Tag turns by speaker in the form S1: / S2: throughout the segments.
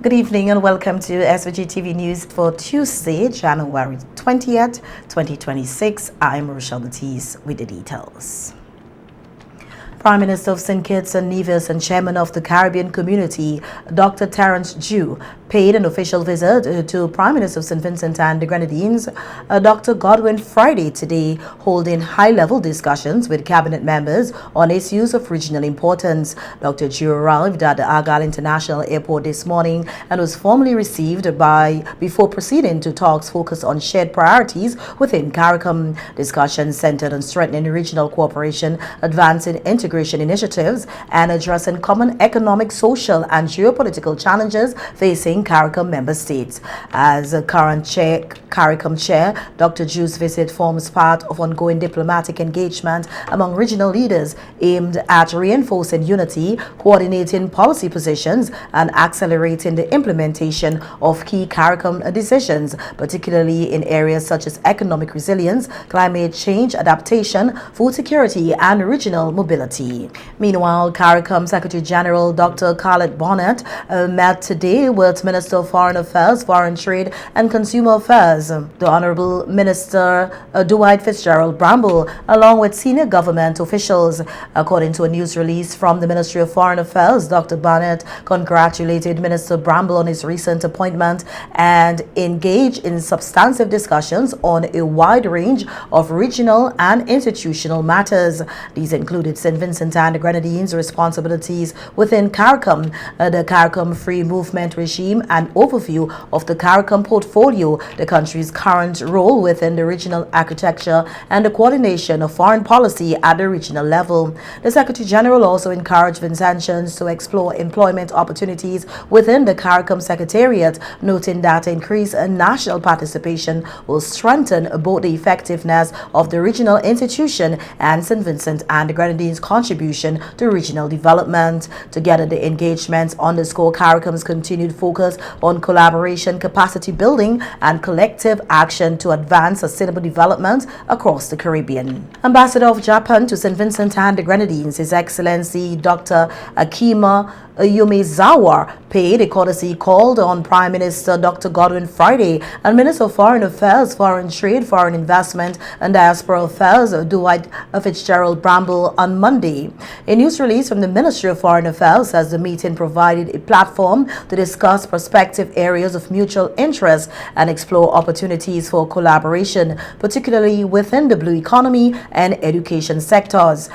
S1: Good evening and welcome to SVG-TV News for Tuesday, January 20th, 2026. I'm Rochelle Batiste with the details. Prime Minister of St. Kitts and Nevis and Chairman of the Caribbean Community, Dr. Terence Jew, paid an official visit to Prime Minister of St. Vincent and the Grenadines, Dr. Godwin Friday today, holding high-level discussions with cabinet members on issues of regional importance. Dr. Jew arrived at the Argyle International Airport this morning and was formally received before proceeding to talks focused on shared priorities within CARICOM. Discussions centered on strengthening regional cooperation, advancing integration initiatives, and addressing common economic, social, and geopolitical challenges facing CARICOM member states. As a current CARICOM chair, Dr. Jew's visit forms part of ongoing diplomatic engagement among regional leaders aimed at reinforcing unity, coordinating policy positions, and accelerating the implementation of key CARICOM decisions, particularly in areas such as economic resilience, climate change adaptation, food security, and regional mobility. Meanwhile, CARICOM Secretary General Dr. Khaled Bonnet met today with Minister of Foreign Affairs, Foreign Trade and Consumer Affairs, the Honorable Minister Dwight Fitzgerald Bramble, along with senior government officials. According to a news release from the Ministry of Foreign Affairs, Dr. Bonnet congratulated Minister Bramble on his recent appointment and engaged in substantive discussions on a wide range of regional and institutional matters. These included St. Vincent and the Grenadines' responsibilities within CARICOM, the CARICOM free movement regime, and overview of the CARICOM portfolio, the country's current role within the regional architecture, and the coordination of foreign policy at the regional level. The Secretary General also encouraged Vincentians to explore employment opportunities within the CARICOM Secretariat, noting that increased national participation will strengthen both the effectiveness of the regional institution and St. Vincent and the Grenadines' contribution to regional development. Together, the engagements underscore CARICOM's continued focus on collaboration, capacity building, and collective action to advance sustainable development across the Caribbean. Ambassador of Japan to St. Vincent and the Grenadines, His Excellency Dr. Akima Yumezawa, paid a courtesy call on Prime Minister Dr. Godwin Friday and Minister of Foreign Affairs, Foreign Trade, Foreign Investment, and Diaspora Affairs, Dwight Fitzgerald Bramble, on Monday. A news release from the Ministry of Foreign Affairs says the meeting provided a platform to discuss prospective areas of mutual interest and explore opportunities for collaboration, particularly within the blue economy and education sectors.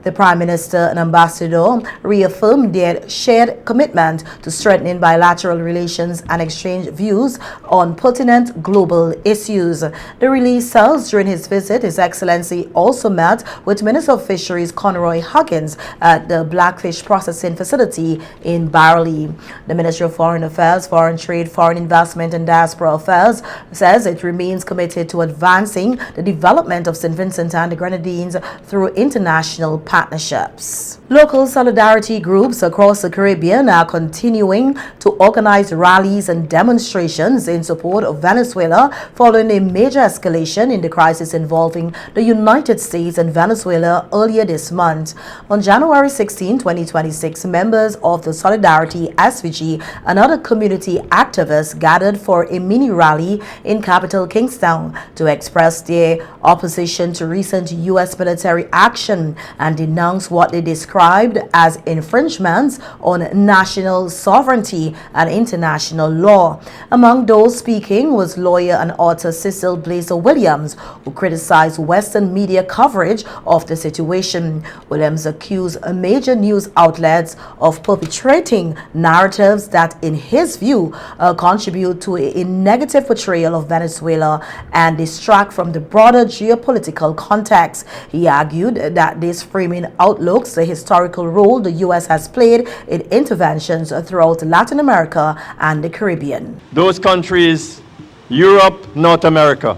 S1: The Prime Minister and Ambassador reaffirmed their shared commitment to strengthening bilateral relations and exchange views on pertinent global issues. The release says during his visit, His Excellency also met with Minister of Fisheries Conroy Huggins at the Blackfish Processing Facility in Barley. The Ministry of Foreign Affairs, Foreign Trade, Foreign Investment, and Diaspora Affairs says it remains committed to advancing the development of St. Vincent and the Grenadines through international partnerships. Local solidarity groups across the Caribbean are continuing to organize rallies and demonstrations in support of Venezuela following a major escalation in the crisis involving the United States and Venezuela earlier this month. On January 16, 2026, members of the Solidarity SVG and other community activists gathered for a mini rally in capital Kingstown to express their opposition to recent U.S. military action and denounce what they described as infringements on national sovereignty and international law. Among those speaking was lawyer and author Cecil Blazer Williams, who criticized Western media coverage of the situation. Williams accused major news outlets of perpetrating narratives that, in his view, contribute to a negative portrayal of Venezuela and distract from the broader geopolitical context. He argued that this framing outlooks the historical role the U.S. has played in interventions throughout Latin America and the Caribbean.
S2: Those countries, Europe, North America,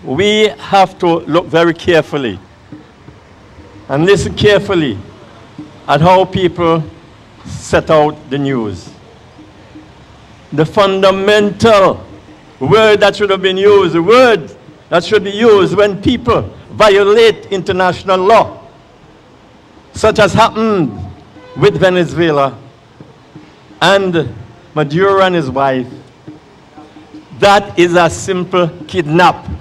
S2: we have to look very carefully and listen carefully at how people set out the news. The fundamental word that should have been used, the word that should be used when people violate international law, such as happened with Venezuela and Maduro and his wife. That is a simple kidnapping.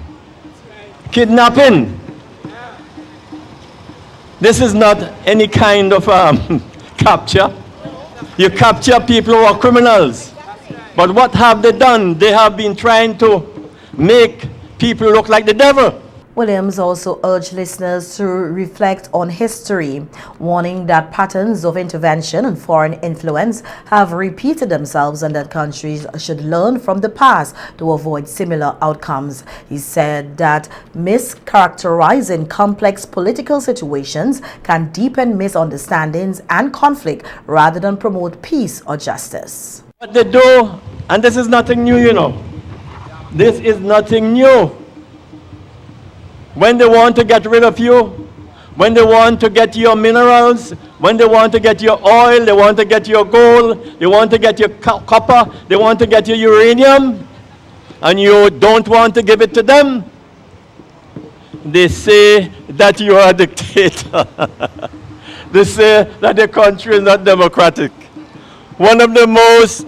S2: This is not any kind of capture. You capture people who are criminals. But what have they done? They have been trying to make people look like the devil.
S1: Williams also urged listeners to reflect on history, warning that patterns of intervention and foreign influence have repeated themselves and that countries should learn from the past to avoid similar outcomes. He said that mischaracterizing complex political situations can deepen misunderstandings and conflict rather than promote peace or justice.
S2: What they do, and this is nothing new, you know. This is nothing new. When they want to get rid of you, when they want to get your minerals, when they want to get your oil, they want to get your gold, they want to get your copper, they want to get your uranium, and you don't want to give it to them, they say that you are a dictator. They say that the country is not democratic. One of the most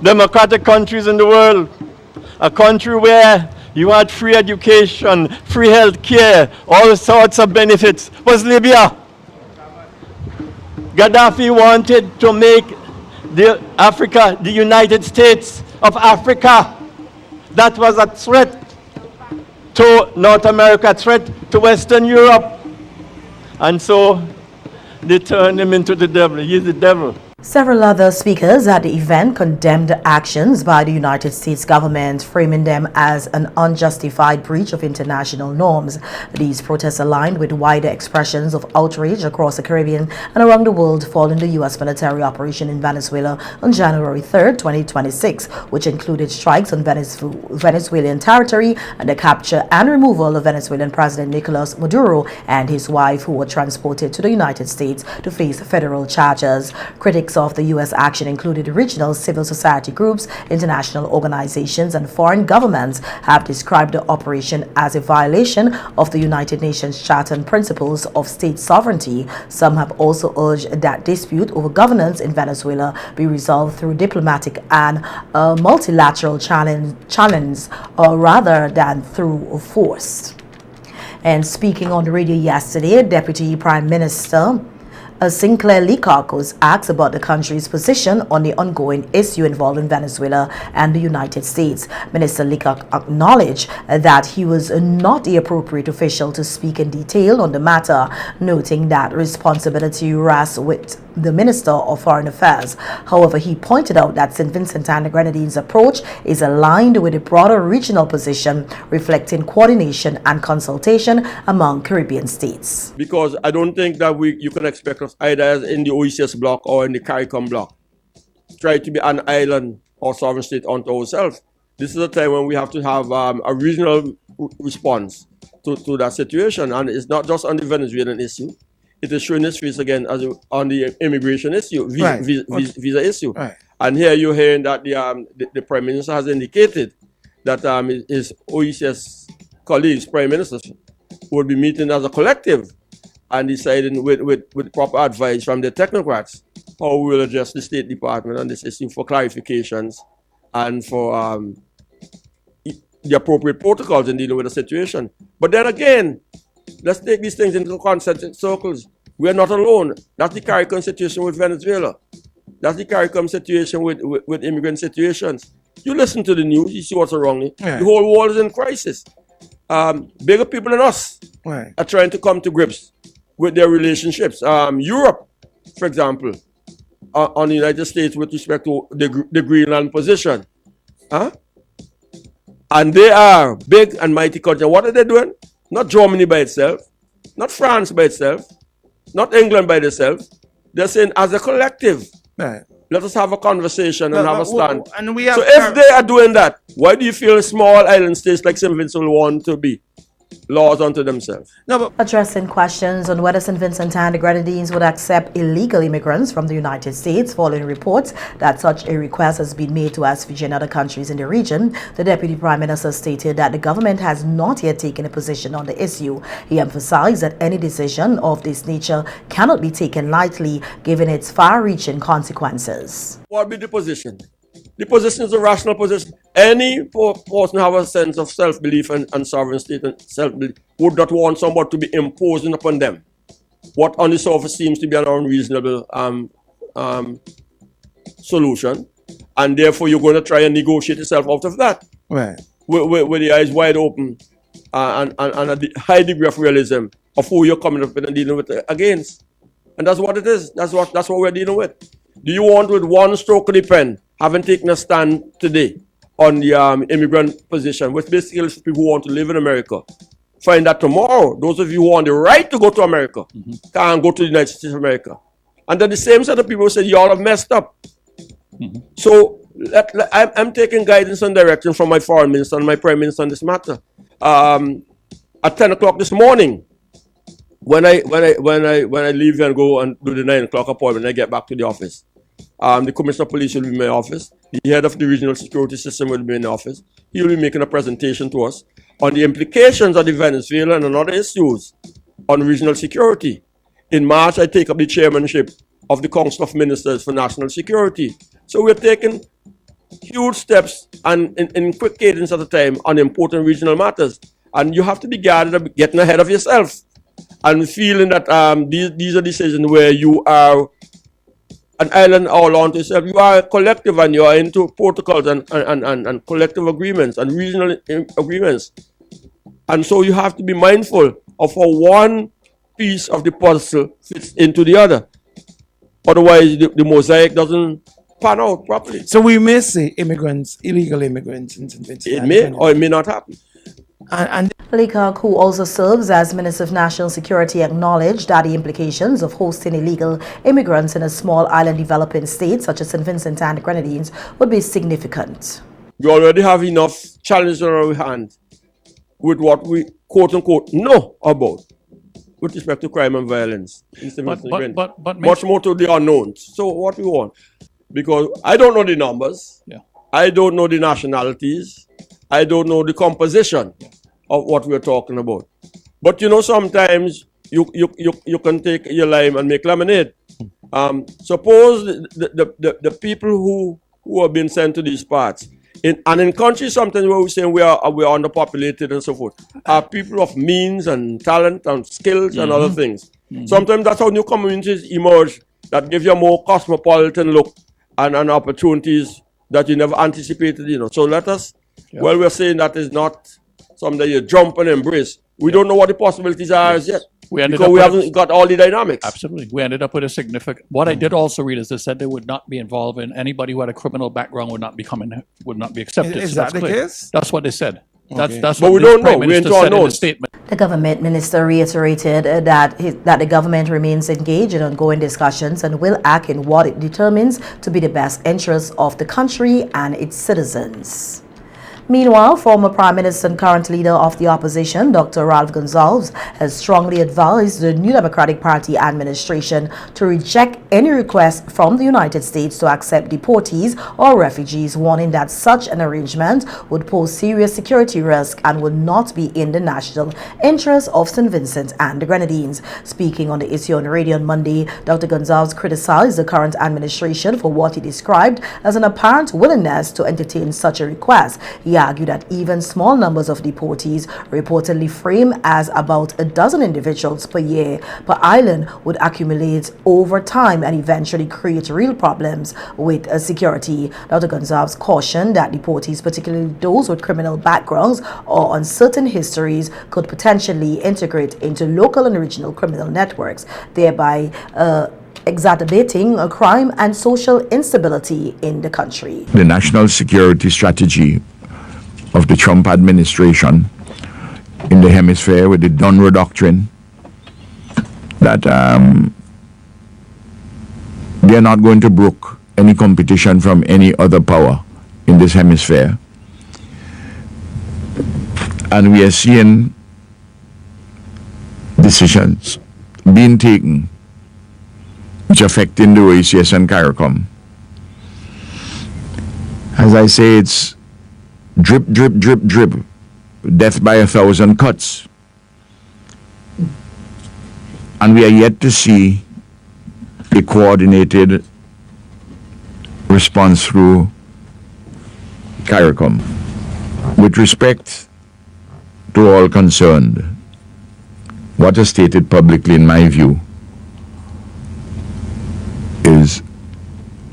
S2: democratic countries in the world, a country where you had free education, free health care, all sorts of benefits, was Libya. Gaddafi wanted to make Africa the United States of Africa. That was a threat to North America, a threat to Western Europe. And so they turned him into the devil. He's the devil.
S1: Several other speakers at the event condemned actions by the United States government, framing them as an unjustified breach of international norms. These protests aligned with wider expressions of outrage across the Caribbean and around the world following the U.S. military operation in Venezuela on January 3, 2026, which included strikes on Venezuelan territory and the capture and removal of Venezuelan President Nicolas Maduro and his wife, who were transported to the United States to face federal charges. Critics of the U.S. action included regional civil society groups, international organizations, and foreign governments have described the operation as a violation of the United Nations Charter and principles of state sovereignty. Some have also urged that dispute over governance in Venezuela be resolved through diplomatic and multilateral challenge rather than through force. And speaking on the radio yesterday, Deputy Prime Minister Sinclair Leacock was asked about the country's position on the ongoing issue involving Venezuela and the United States. Minister Leacock acknowledged that he was not the appropriate official to speak in detail on the matter, noting that responsibility rests with the Minister of Foreign Affairs. However, he pointed out that St. Vincent and the Grenadines' approach is aligned with a broader regional position, reflecting coordination and consultation among Caribbean states.
S3: Because I don't think that you can expect us either as in the OECS bloc or in the CARICOM bloc try to be an island or sovereign state unto ourselves. This is a time when we have to have a regional response to that situation, and it's not just on the Venezuelan issue. It is showing its face again as on the immigration issue, visa issue. Right. And here you're hearing that the Prime Minister has indicated that his OECS colleagues, Prime Ministers, will be meeting as a collective and deciding with proper advice from the technocrats how we will address the State Department on this issue for clarifications and for the appropriate protocols in dealing with the situation. But then again, let's take these things into concentric circles. We are not alone. That's the CARICOM situation with Venezuela. That's the CARICOM situation with immigrant situations. You listen to the news, you see what's wrong. Yeah. The whole world is in crisis. Bigger people than us are trying to come to grips with their relationships. Europe, for example, on the United States with respect to the Greenland position. And they are big and mighty countries. What are they doing? Not Germany by itself, not France by itself, not England by itself. They're saying as a collective, let us have a conversation and have a stand. So if they are doing that, why do you feel small island states like St. Vincent will want to be? laws unto themselves.
S4: No, but
S1: Addressing questions on whether St. Vincent and the Grenadines would accept illegal immigrants from the United States following reports that such a request has been made to SVG and other countries in the region, the Deputy Prime Minister stated that the government has not yet taken a position on the issue. He emphasized that any decision of this nature cannot be taken lightly given its far-reaching consequences.
S3: What would be the position? The position is a rational position. Any person who have a sense of self-belief and sovereign state and self-belief would not want somebody to be imposing upon them what on the surface seems to be an unreasonable solution, and therefore you're going to try and negotiate yourself out of that.
S4: right.
S3: With the eyes wide open and a high degree of realism of who you're coming up with and dealing with against. And that's what it is. That's what we're dealing with. Do you want with one stroke of the pen, having taken a stand today on the immigrant position, which basically is people who want to live in America, find that tomorrow, those of you who want the right to go to America can't go to the United States of America. And then the same set of people say, y'all have messed up. So I'm taking guidance and direction from my foreign minister and my prime minister on this matter. At 10 o'clock this morning, when I leave and go and do the 9 o'clock appointment, I get back to the office. The Commissioner of Police will be in my office. The head of the regional security system will be in the office. He will be making a presentation to us on the implications of the Venezuela and other issues on regional security. In March, I take up the chairmanship of the Council of Ministers for National Security. So we're taking huge steps and in quick cadence at a time on important regional matters. And you have to be guarded, getting ahead of yourself and feeling that these are decisions where you are an island all onto yourself. You are a collective and you are into protocols and collective agreements and regional agreements. And so you have to be mindful of how one piece of the puzzle fits into the other. Otherwise, the mosaic doesn't pan out properly.
S4: So we may see immigrants, illegal immigrants in St. Vincent.
S3: It may or it may not happen.
S4: And
S1: Leacock, who also serves as Minister of National Security, acknowledged that the implications of hosting illegal immigrants in a small island developing state such as St. Vincent and the Grenadines would be significant.
S3: We already have enough challenges on our hand with what we quote-unquote know about with respect to crime and violence in St. Vincent and Grenadines.
S5: But
S3: much more to the unknowns. So what we want? Because I don't know the numbers.
S5: Yeah.
S3: I don't know the nationalities. I don't know the composition of what we're talking about. But you know, sometimes you can take your lime and make lemonade. Suppose the people who have been sent to these parts, in countries sometimes where we say we are underpopulated and so forth, are people of means and talent and skills and other things. Sometimes that's how new communities emerge that give you a more cosmopolitan look and opportunities that you never anticipated, you know. So let us, while we're saying that is not something that you jump and embrace, we don't know what the possibilities are as yet. Because we haven't got all the dynamics.
S5: Absolutely. We ended up with a significant, what I did also read is they said they would not be involved in anybody who had a criminal background would not be accepted.
S4: Is
S5: So
S4: that the
S5: clear.
S4: case?
S5: That's what they said.
S4: Okay.
S5: That's
S3: But
S5: what
S3: we
S5: the
S3: don't know.
S5: Prime
S3: We're
S5: Minister
S3: into
S5: said in
S3: unknowns.
S5: his statement.
S1: The government minister reiterated that the government remains engaged in ongoing discussions and will act in what it determines to be the best interests of the country and its citizens. Meanwhile, former Prime Minister and current leader of the opposition, Dr. Ralph Gonsalves, has strongly advised the New Democratic Party administration to reject any request from the United States to accept deportees or refugees, warning that such an arrangement would pose serious security risk and would not be in the national interest of St. Vincent and the Grenadines. Speaking on the issue on the radio on Monday, Dr. Gonsalves criticized the current administration for what he described as an apparent willingness to entertain such a request. He argued that even small numbers of deportees, reportedly framed as about a dozen individuals per year per island, would accumulate over time and eventually create real problems with security. Dr. Gonsalves cautioned that deportees, particularly those with criminal backgrounds or uncertain histories, could potentially integrate into local and regional criminal networks, thereby exacerbating a crime and social instability in the country.
S6: The national security strategy of the Trump administration in the hemisphere with the Dunro Doctrine, that they're not going to brook any competition from any other power in this hemisphere. And we are seeing decisions being taken which affecting the OECS and CARICOM. As I say, it's drip, drip, drip, drip, death by 1,000 cuts. And we are yet to see a coordinated response through CARICOM. With respect to all concerned, what is stated publicly, in my view, is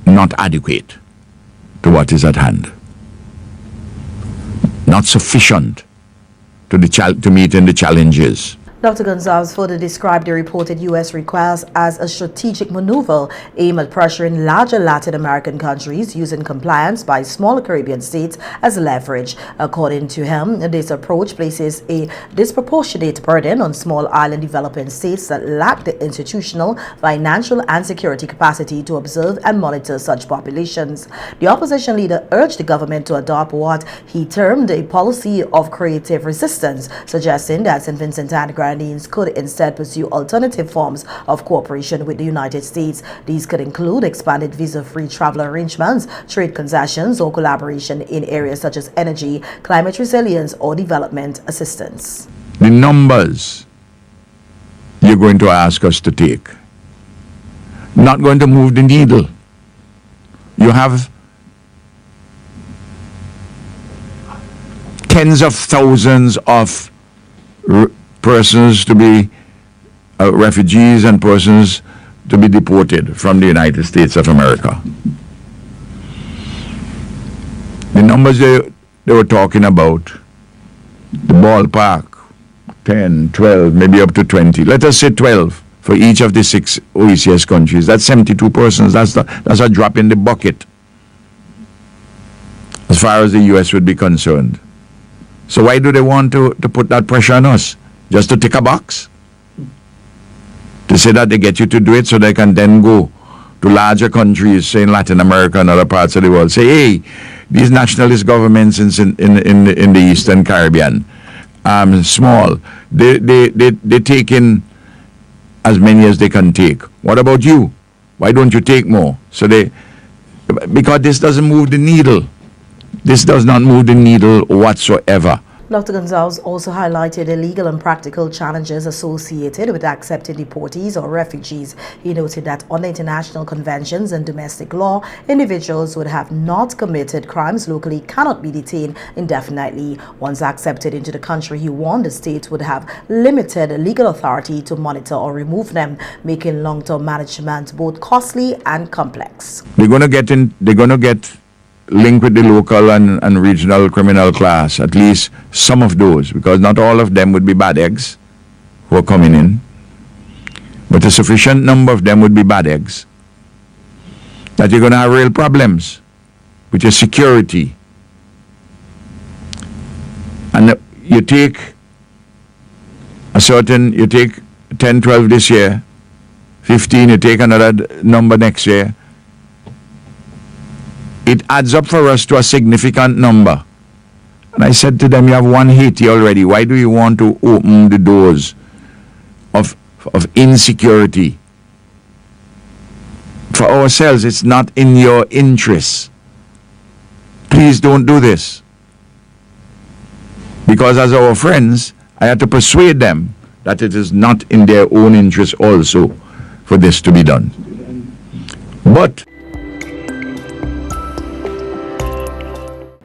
S6: not adequate to what is at hand. Not sufficient to meeting the challenges.
S1: Dr. Gonzalez further described the reported U.S. request as a strategic maneuver aimed at pressuring larger Latin American countries using compliance by smaller Caribbean states as leverage. According to him, this approach places a disproportionate burden on small island developing states that lack the institutional, financial, and security capacity to observe and monitor such populations. The opposition leader urged the government to adopt what he termed a policy of creative resistance, suggesting that St. Vincent and Grenadines could instead pursue alternative forms of cooperation with the United States. These could include expanded visa-free travel arrangements, trade concessions, or collaboration in areas such as energy, climate resilience, or development assistance.
S6: The numbers you're going to ask us to take, not going to move the needle. You have tens of thousands of persons to be refugees and persons to be deported from the United States of America. The numbers they were talking about, the ballpark, 10, 12, maybe up to 20. Let us say 12 for each of the 6 OECS countries. That's 72 persons. That's a drop in the bucket as far as the U.S. would be concerned. So why do they want to put that pressure on us? Just to tick a box? To say that they get you to do it so they can then go to larger countries, say in Latin America and other parts of the world, say, hey, these nationalist governments in the Eastern Caribbean, small, they take in as many as they can take. What about you? Why don't you take more? So because this doesn't move the needle. This does not move the needle whatsoever.
S1: Dr. Gonzalez also highlighted the legal and practical challenges associated with accepting deportees or refugees. He noted that under international conventions and domestic law, individuals who have not committed crimes locally cannot be detained indefinitely. Once accepted into the country, he warned the state would have limited legal authority to monitor or remove them, making long-term management both costly and complex.
S6: They're going to get linked with the local and regional criminal class, at least some of those, because not all of them would be bad eggs who are coming in, but a sufficient number of them would be bad eggs, that you're going to have real problems with your security. And you take 10, 12 this year, 15, you take another number next year. It adds up for us to a significant number. And I said to them, you have one Haiti already. Why do you want to open the doors of insecurity? For ourselves, it's not in your interest. Please don't do this. Because as our friends, I had to persuade them that it is not in their own interest also for this to be done. But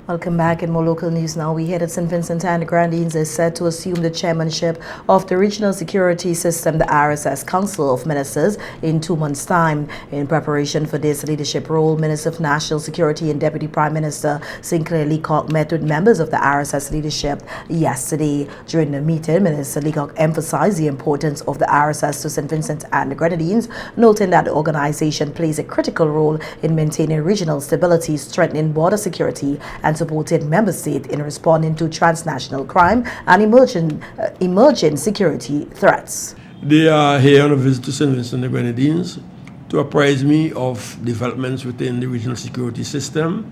S1: welcome back. In more local news now, we hear that St. Vincent and the Grenadines is set to assume the chairmanship of the Regional Security System, the RSS Council of Ministers, in 2 months' time. In preparation for this leadership role, Minister of National Security and Deputy Prime Minister Sinclair Leacock met with members of the RSS leadership yesterday. During the meeting, Minister Leacock emphasized the importance of the RSS to St. Vincent and the Grenadines, noting that the organization plays a critical role in maintaining regional stability, strengthening border security, and supported member states in responding to transnational crime and emerging security threats.
S3: They are here on a visit to St. Vincent and the Grenadines to apprise me of developments within the regional security system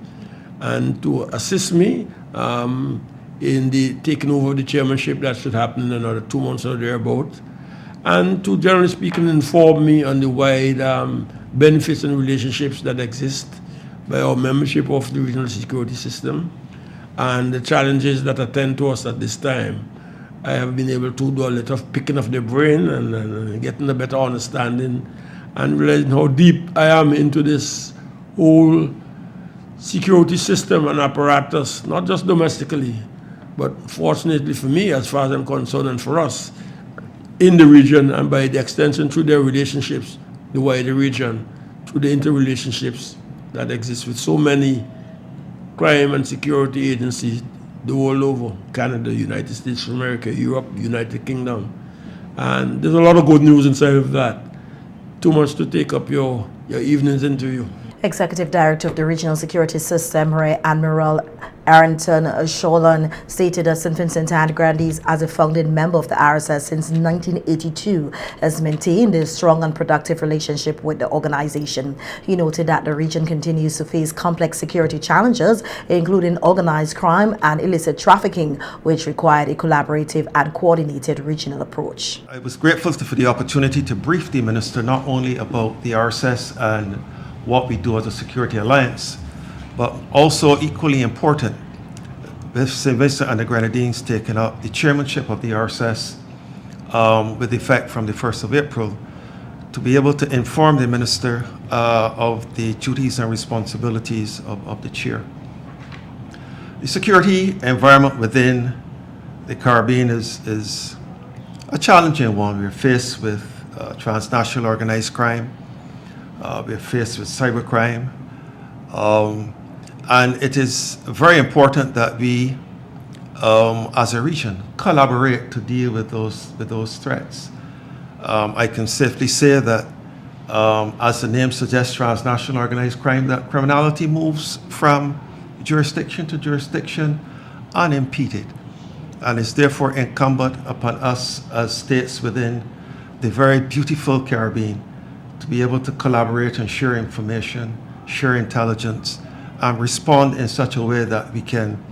S3: and to assist me in the taking over of the chairmanship that should happen in another 2 months or thereabout. and to, generally speaking, inform me on the wide benefits and relationships that exist by our membership of the regional security system and the challenges that attend to us at this time. I have been able to do a lot of picking of the brain and getting a better understanding and realizing how deep I am into this whole security system and apparatus, not just domestically, but fortunately for me, as far as I'm concerned, and for us, in the region, and by the extension through their relationships, the wider region, through the interrelationships that exist with so many crime and security agencies the world over, Canada, United States of America, Europe, United Kingdom. And there's a lot of good news inside of that. Too much to take up your evenings into you.
S1: Executive Director of the Regional Security System, Rear Admiral Arrington Sholan, stated that St. Vincent and Grenadines, as a founding member of the RSS since 1982, has maintained a strong and productive relationship with the organization. He noted that the region continues to face complex security challenges, including organized crime and illicit trafficking, which required a collaborative and coordinated regional approach.
S7: I was grateful for the opportunity to brief the Minister not only about the RSS and what we do as a security alliance, but also equally important, with St. Vincent and the Grenadines taking up the chairmanship of the RSS with effect from the 1st of April, to be able to inform the Minister of the duties and responsibilities of the chair. The security environment within the Caribbean is a challenging one. We're faced with transnational organized crime. We're faced with cybercrime. And it is very important that we, as a region, collaborate to deal with those threats. I can safely say that, as the name suggests, transnational organized crime, that criminality moves from jurisdiction to jurisdiction unimpeded, and is therefore incumbent upon us as states within the very beautiful Caribbean to be able to collaborate and share information, share intelligence, and respond in such a way that we can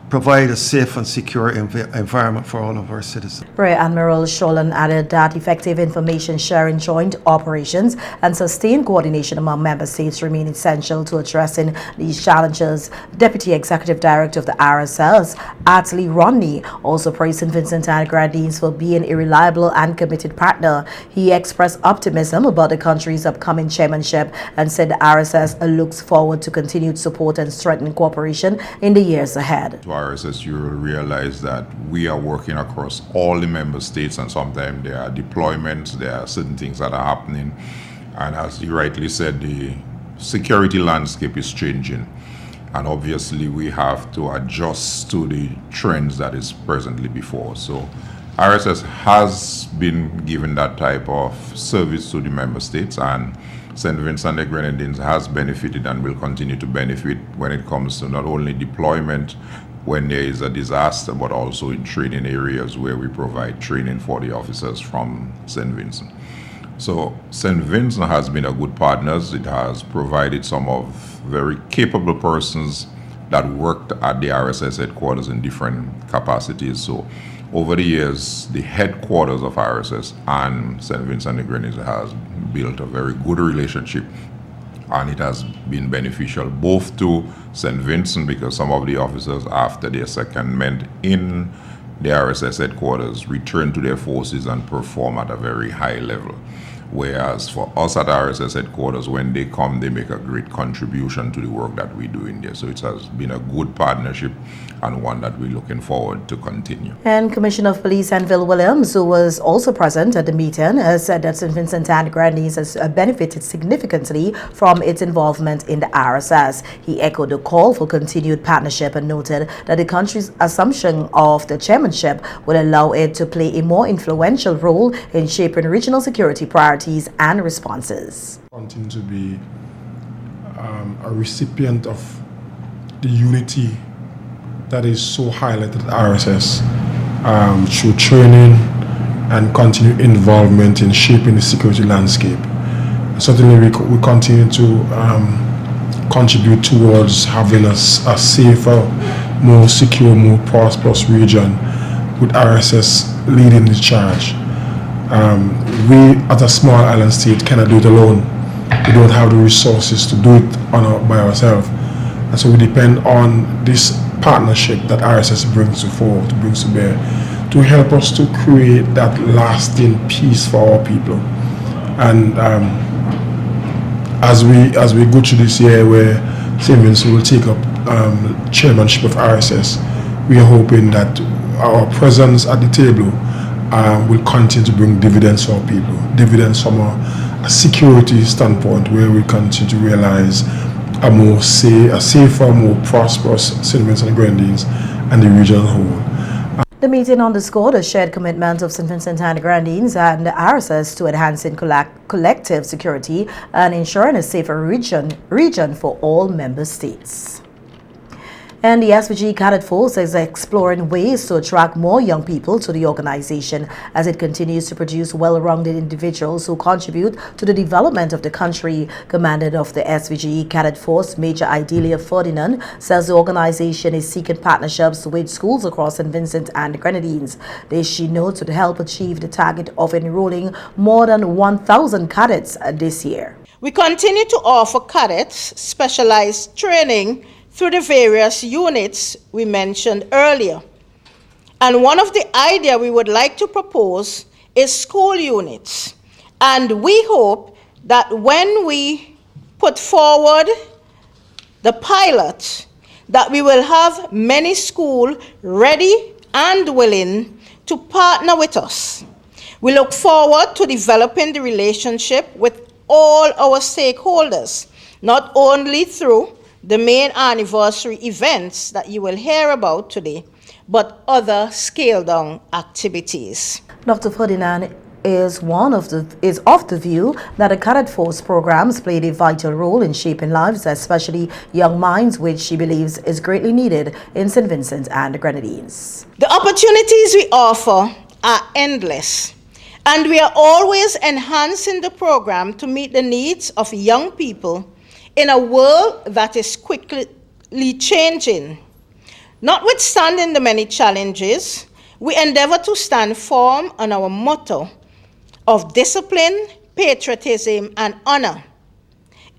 S7: provide a safe and secure environment for all of our citizens.
S1: Rear Admiral Sholan added that effective information sharing, joint operations, and sustained coordination among member states remain essential to addressing these challenges. Deputy Executive Director of the RSS, Atlee Rodney, also praised St. Vincent and Grenadines for being a reliable and committed partner. He expressed optimism about the country's upcoming chairmanship and said the RSS looks forward to continued support and strengthened cooperation in the years ahead.
S8: RSS, you will realize that we are working across all the member states, and sometimes there are deployments, there are certain things that are happening, and as you rightly said, the security landscape is changing, and obviously we have to adjust to the trends that is presently before. So RSS has been given that type of service to the member states, and St. Vincent and the Grenadines has benefited and will continue to benefit when it comes to not only deployment when there is a disaster, but also in training areas where we provide training for the officers from St. Vincent. So St. Vincent has been a good partner. It has provided some of very capable persons that worked at the RSS headquarters in different capacities. So over the years, the headquarters of RSS and St. Vincent and the Grenadines has built a very good relationship, and it has been beneficial both to St. Vincent, because some of the officers, after their secondment in the RSS headquarters, return to their forces and perform at a very high level. Whereas for us at RSS headquarters, when they come, they make a great contribution to the work that we do in there. So it has been a good partnership and one that we're looking forward to continue.
S1: And Commissioner of Police Anvil Williams, who was also present at the meeting, said that St. Vincent and Grenadines has benefited significantly from its involvement in the RSS. He echoed the call for continued partnership and noted that the country's assumption of the chairmanship will allow it to play a more influential role in shaping regional security priorities and responses.
S4: Continue to be a recipient of the unity that is so highlighted at RSS through training and continued involvement in shaping the security landscape. Certainly we continue to contribute towards having a safer, more secure, more prosperous region with RSS leading the charge. We, as a small island state, cannot do it alone. We don't have the resources to do it by ourselves. And so we depend on this partnership that RSS brings to bear, to help us to create that lasting peace for our people. And as we go through this year where St. Vincent will take up chairmanship of RSS, we are hoping that our presence at the table will continue to bring dividends for our people, dividends from a security standpoint, where we continue to realize a safer, more prosperous St. Vincent and Grenadines and the region as a whole.
S1: The meeting underscored a shared commitment of St. Vincent and the Grenadines and the RSS to enhancing collective security and ensuring a safer region for all member states. And the SVG Cadet Force is exploring ways to attract more young people to the organization as it continues to produce well-rounded individuals who contribute to the development of the country. Commander of the SVG Cadet Force, Major Idelia Ferdinand, says the organization is seeking partnerships with schools across St. Vincent and the Grenadines. This, she notes, would help achieve the target of enrolling more than 1,000 cadets this year.
S9: We continue to offer cadets specialized training through the various units we mentioned earlier. And one of the ideas we would like to propose is school units. And we hope that when we put forward the pilot, that we will have many schools ready and willing to partner with us. We look forward to developing the relationship with all our stakeholders, not only through the main anniversary events that you will hear about today, but other scaled-down activities.
S1: Dr. Ferdinand is of the view that the Cadet Force programs played a vital role in shaping lives, especially young minds, which she believes is greatly needed in St. Vincent and the Grenadines.
S9: The opportunities we offer are endless, and we are always enhancing the program to meet the needs of young people in a world that is quickly changing. Notwithstanding the many challenges, we endeavor to stand firm on our motto of discipline, patriotism, and honor.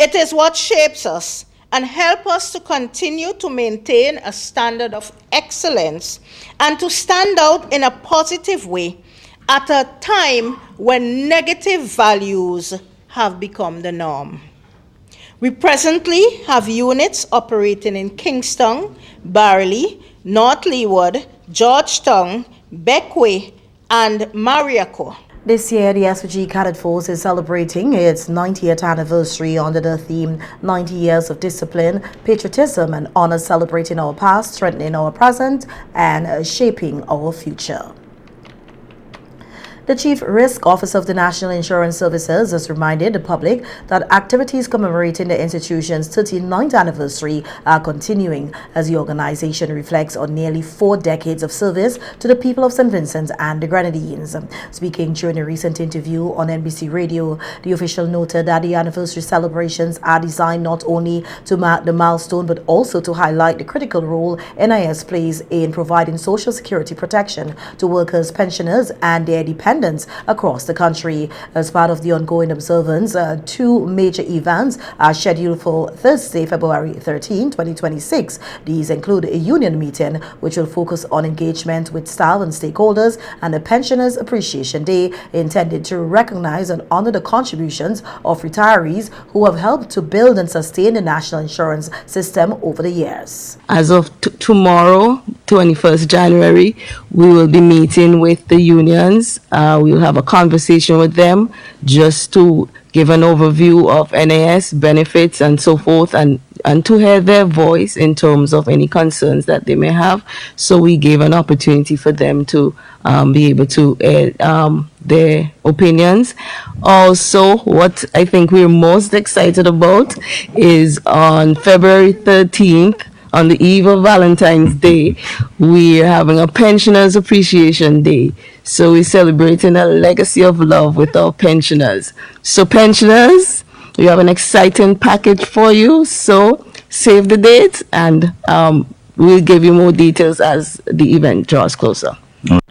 S9: It is what shapes us and helps us to continue to maintain a standard of excellence and to stand out in a positive way at a time when negative values have become the norm. We presently have units operating in Kingston, Barley, North Leeward, Georgetown, Beckway, and Mariaco.
S1: This year, the SVG Cadet Force is celebrating its 90th anniversary under the theme 90 Years of Discipline, Patriotism, and Honor, celebrating our past, strengthening our present, and shaping our future. The Chief Risk Officer of the National Insurance Services has reminded the public that activities commemorating the institution's 39th anniversary are continuing as the organization reflects on nearly 4 decades of service to the people of St. Vincent and the Grenadines. Speaking during a recent interview on NBC Radio, the official noted that the anniversary celebrations are designed not only to mark the milestone but also to highlight the critical role NIS plays in providing social security protection to workers, pensioners, and their dependents across the country. As part of the ongoing observance, 2 major events are scheduled for Thursday, February 13, 2026. These include a union meeting, which will focus on engagement with staff and stakeholders, and a Pensioners Appreciation Day intended to recognize and honor the contributions of retirees who have helped to build and sustain the national insurance system over the years.
S10: As of tomorrow, 21st January, we will be meeting with the unions. We'll have a conversation with them just to give an overview of NAS benefits and so forth, and to hear their voice in terms of any concerns that they may have. So we gave an opportunity for them to be able to air their opinions. Also, what I think we're most excited about is on February 13th, on the eve of Valentine's Day, we're having a Pensioners Appreciation Day. So we're celebrating a legacy of love with our pensioners. So pensioners, we have an exciting package for you. So save the date, and we'll give you more details as the event draws closer.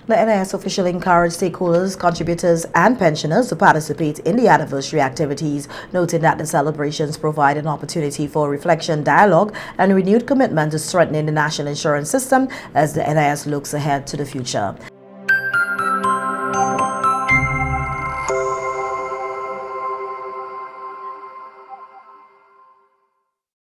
S1: The NIS officially encouraged stakeholders, contributors, and pensioners to participate in the anniversary activities, noting that the celebrations provide an opportunity for reflection, dialogue, and renewed commitment to strengthening the national insurance system as the NIS looks ahead to the future.